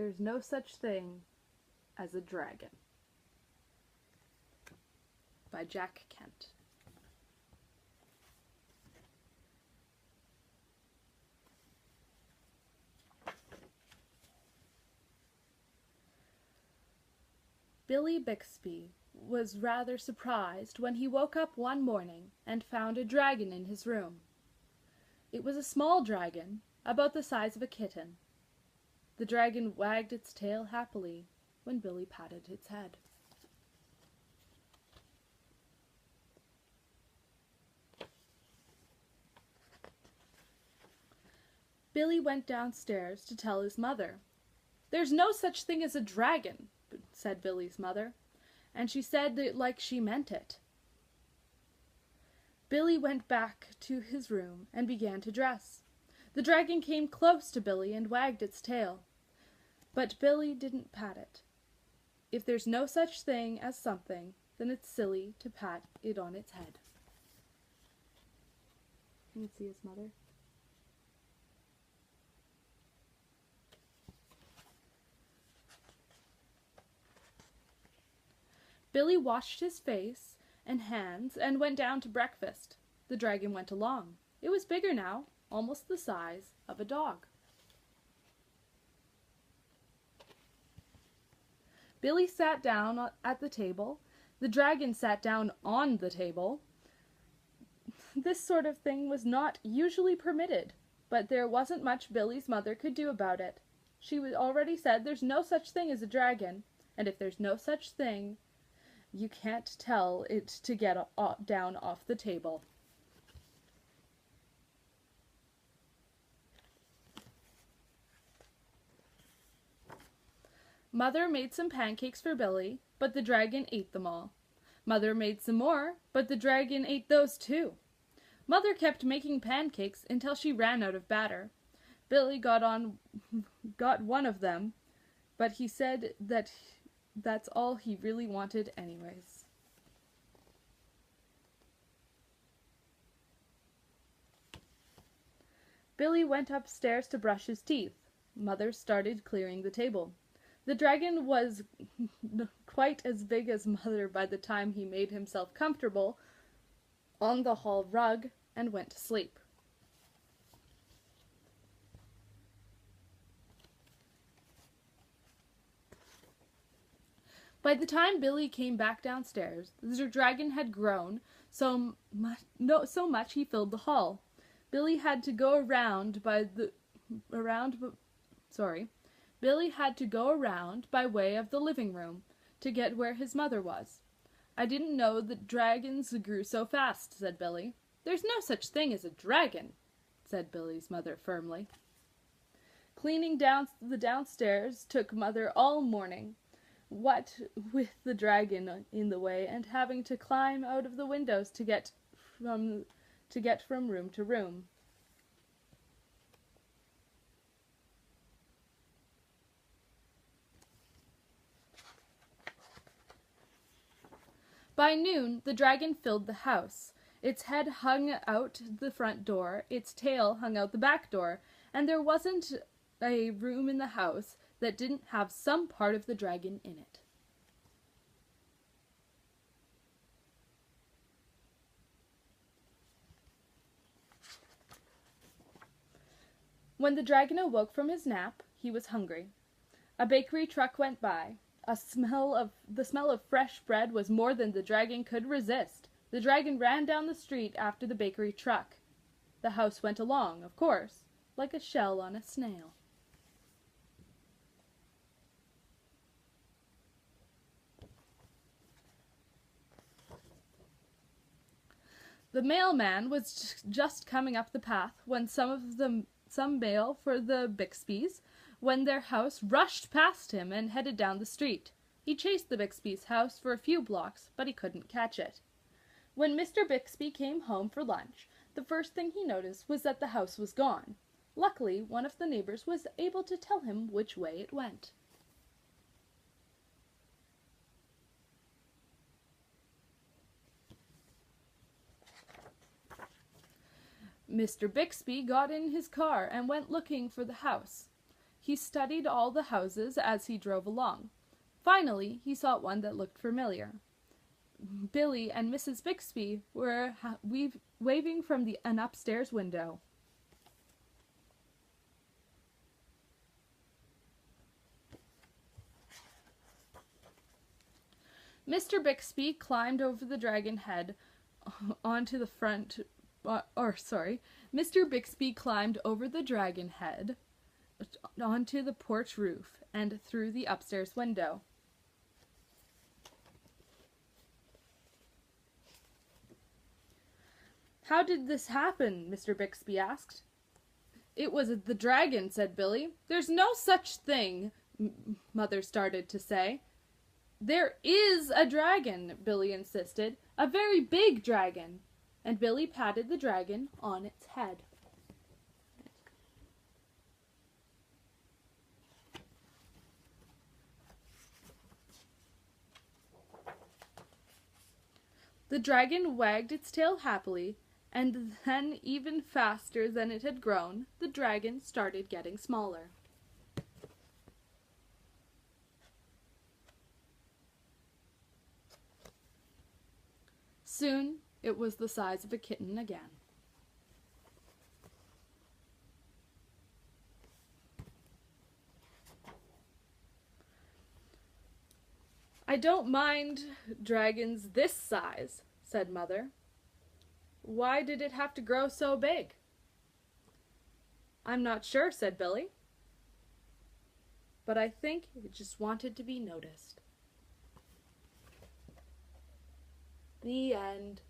There's no such thing as a dragon. By Jack Kent. Billy Bixby was rather surprised when he woke up one morning and found a dragon in his room. It was a small dragon, about the size of a kitten. The dragon wagged its tail happily when Billy patted its head. Billy went downstairs to tell his mother. "There's no such thing as a dragon," said Billy's mother, and she said it like she meant it. Billy went back to his room and began to dress. The dragon came close to Billy and wagged its tail. But Billy didn't pat it. If there's no such thing as something, then it's silly to pat it on its head. Can you see his mother? Billy washed his face and hands and went down to breakfast. The dragon went along. It was bigger now, almost the size of a dog. Billy sat down at the table. The dragon sat down on the table. This sort of thing was not usually permitted, but there wasn't much Billy's mother could do about it. She already said there's no such thing as a dragon, and if there's no such thing, you can't tell it to get down off the table. Mother made some pancakes for Billy, but the dragon ate them all. Mother made some more, but the dragon ate those too. Mother kept making pancakes until she ran out of batter. Billy got one of them, but he said that's all he really wanted anyways. Billy went upstairs to brush his teeth. Mother started clearing the table. The dragon was quite as big as Mother by the time he made himself comfortable on the hall rug and went to sleep. By the time Billy came back downstairs, the dragon had grown so much he filled the hall. Billy had to go around by way of the living room to get where his mother was. "I didn't know that dragons grew so fast," said Billy. "There's no such thing as a dragon," said Billy's mother firmly. Cleaning the downstairs took Mother all morning, what with the dragon in the way and having to climb out of the windows to get from room to room. By noon, the dragon filled the house. Its head hung out the front door, its tail hung out the back door, and there wasn't a room in the house that didn't have some part of the dragon in it. When the dragon awoke from his nap, he was hungry. A bakery truck went by. The smell of fresh bread was more than the dragon could resist. The dragon ran down the street after the bakery truck. The house went along, of course, like a shell on a snail. The mailman was just coming up the path when some mail for the Bixbys, when their house rushed past him and headed down the street. He chased the Bixbys' house for a few blocks, but he couldn't catch it. When Mr. Bixby came home for lunch, the first thing he noticed was that the house was gone. Luckily, one of the neighbors was able to tell him which way it went. Mr. Bixby got in his car and went looking for the house. He studied all the houses as he drove along. Finally, he saw one that looked familiar. Billy and Mrs. Bixby were waving from an upstairs window. Mr. Bixby climbed over the dragon head onto the front, Mr. Bixby climbed over the dragon head onto the porch roof and through the upstairs window. "How did this happen?" Mr. Bixby asked. "It was the dragon," said Billy. "There's no such thing," Mother started to say. "There is a dragon," Billy insisted. "A very big dragon." And Billy patted the dragon on its head. The dragon wagged its tail happily, and then, even faster than it had grown, the dragon started getting smaller. Soon, it was the size of a kitten again. "I don't mind dragons this size," said Mother. "Why did it have to grow so big?" "I'm not sure," said Billy. "But I think it just wanted to be noticed." The end.